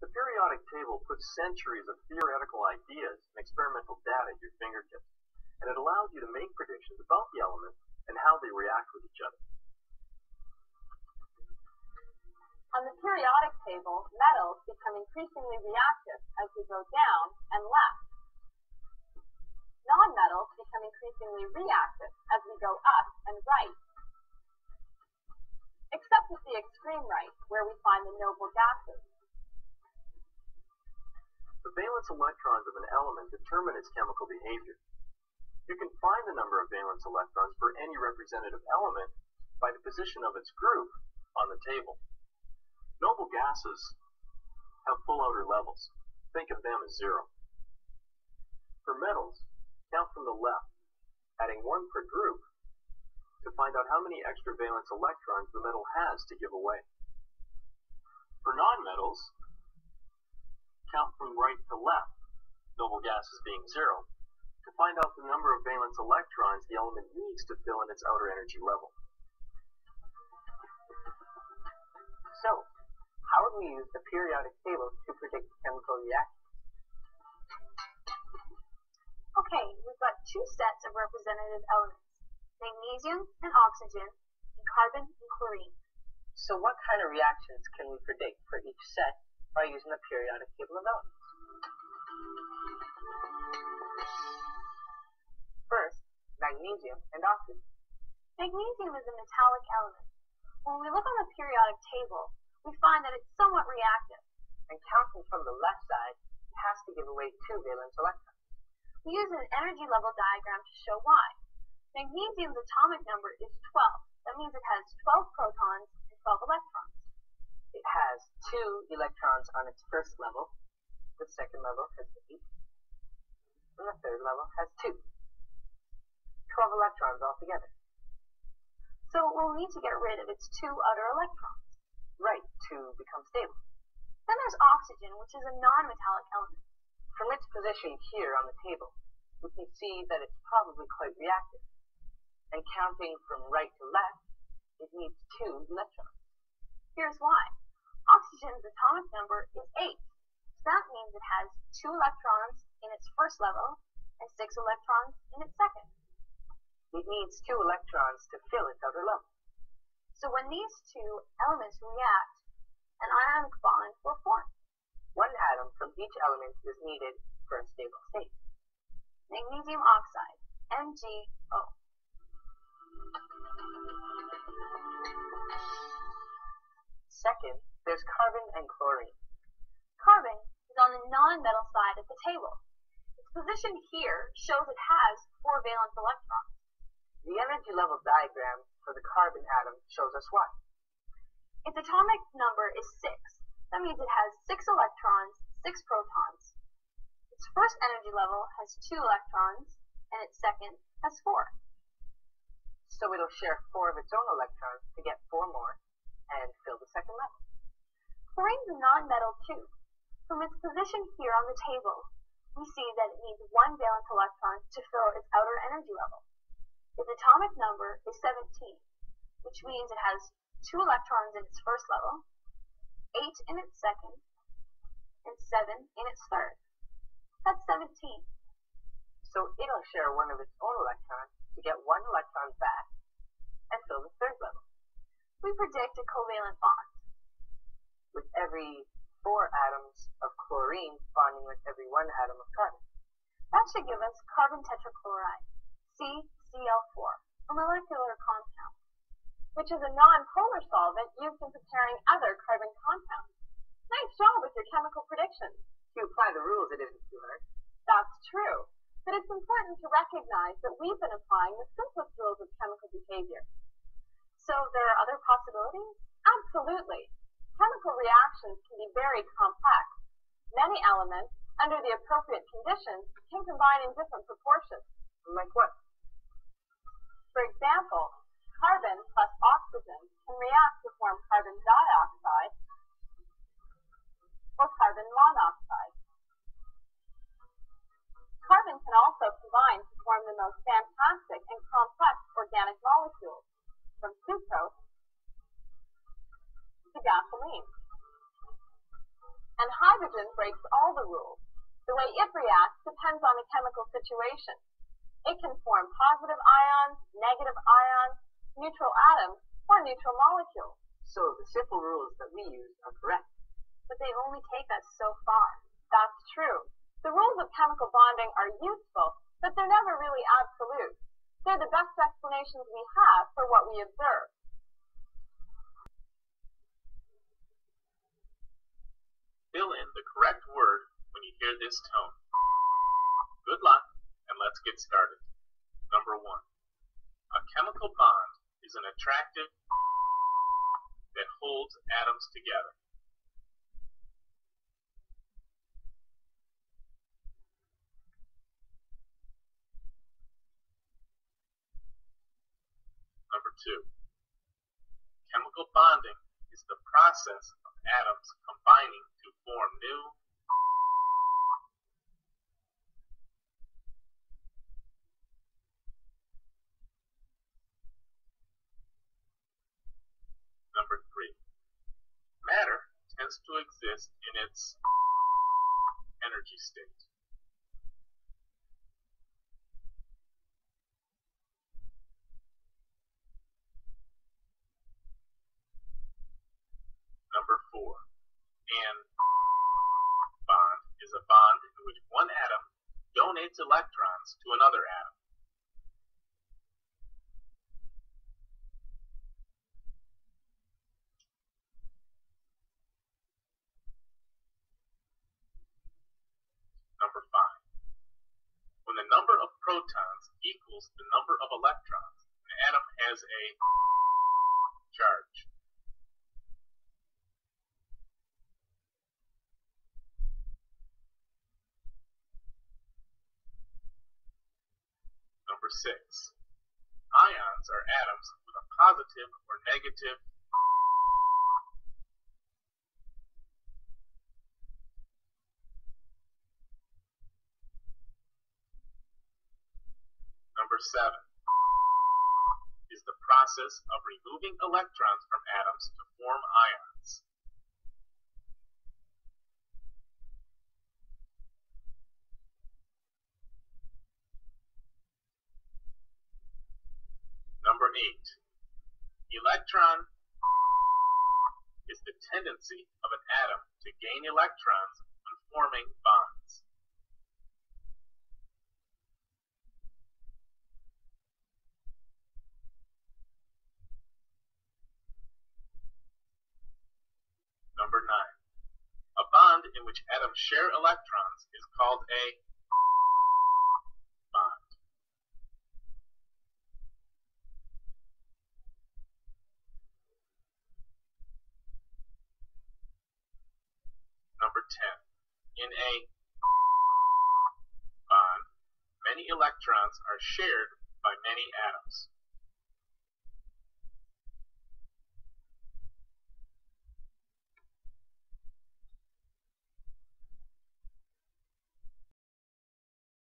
The periodic table puts centuries of theoretical ideas and experimental data at your fingertips, and it allows you to make predictions about the elements and how they react with each other. On the periodic table, metals become increasingly reactive as we go down and left. Non-metals become increasingly reactive as we go up and right. Except at the extreme right, where we find the noble gases. The valence electrons of an element determine its chemical behavior. You can find the number of valence electrons for any representative element by the position of its group on the table. Noble gases have full outer levels. Think of them as zero. For metals, count from the left, adding 1 per group, to find out how many extra valence electrons the metal has to give away. For nonmetals, count from right to left, noble gases being zero, to find out the number of valence electrons the element needs to fill in its outer energy level. So, how would we use the periodic table to predict chemical reactions? Okay, we've got 2 sets of representative elements, magnesium and oxygen, and carbon and chlorine. So what kind of reactions can we predict for each set by using the periodic table of elements? First, magnesium and oxygen. Magnesium is a metallic element. When we look on the periodic table, we find that it's somewhat reactive. And counting from the left side, it has to give away 2 valence electrons. We use an energy level diagram to show why. Magnesium's atomic number is 12. That means it has 12 protons and 12 electrons. It has 2 electrons on its first level, the second level has 8, and the third level has 2. 12 electrons altogether. So we'll need to get rid of its 2 outer electrons. Right, to become stable. Then there's oxygen, which is a non-metallic element. From its position here on the table, we can see that it's probably quite reactive. And counting from right to left, it needs 2 electrons. Here's why. Oxygen's atomic number is 8. So that means it has 2 electrons in its first level and 6 electrons in its second. It needs 2 electrons to fill its outer level. So when these 2 elements react, an ionic bond will form. 1 atom from each element is needed for a stable state. Magnesium oxide, MgO. Second, there's carbon and chlorine. Carbon is on the non-metal side of the table. Its position here shows it has 4 valence electrons. The energy level diagram for the carbon atom shows us why. Its atomic number is 6. That means it has 6 electrons, 6 protons. Its first energy level has 2 electrons, and its second has 4. So it'll share 4 of its own electrons to get 4 more and fill the second level. Chlorine's a non-metal too. From its position here on the table, we see that it needs 1 valence electron to fill its outer energy level. Its atomic number is 17, which means it has 2 electrons in its first level, 8 in its second, and 7 in its third. That's 17. So it'll share 1 of its own electrons to get 1 electron back and fill the third level. We predict a covalent bond. With every 4 atoms of chlorine bonding with every 1 atom of carbon. That should give us carbon tetrachloride, CCl4, a molecular compound, which is a non-polar solvent used in preparing other carbon compounds. Nice job with your chemical predictions. If you apply the rules, it isn't too hard. That's true, but it's important to recognize that we've been applying the simplest rules of chemical behavior. So there are other possibilities? Absolutely. Chemical reactions can be very complex. Many elements, under the appropriate conditions, can combine in different proportions. Like what? For example, carbon plus oxygen can react to form carbon dioxide or carbon monoxide. Carbon can also combine to form the most fantastic and complex organic molecules, from sucrose breaks all the rules. The way it reacts depends on the chemical situation. It can form positive ions, negative ions, neutral atoms, or neutral molecules. So the simple rules that we use are correct. But they only take us so far. That's true. The rules of chemical bonding are useful, but they're never really absolute. They're the best explanations we have for what we observe. Fill in the correct word when you hear this tone. Good luck, and let's get started. Number 1. A chemical bond is an attractive that holds atoms together. Number 2. Chemical bonding is the process of atoms combining to form new Number 3. Matter tends to exist in its energy state. Number 4. An bond is a bond in which one atom donates electrons to another atom. Number 5. When the number of protons equals the number of electrons, an atom has a charge. Number 6. Ions are atoms with a positive or negative Number 7 is the process of removing electrons from atoms to form ions. Number 8. Electron is the tendency of an atom to gain electrons when forming bonds. Number 9. A bond in which atoms share electrons is called a bond. Number 10. In a bond, many electrons are shared by many atoms.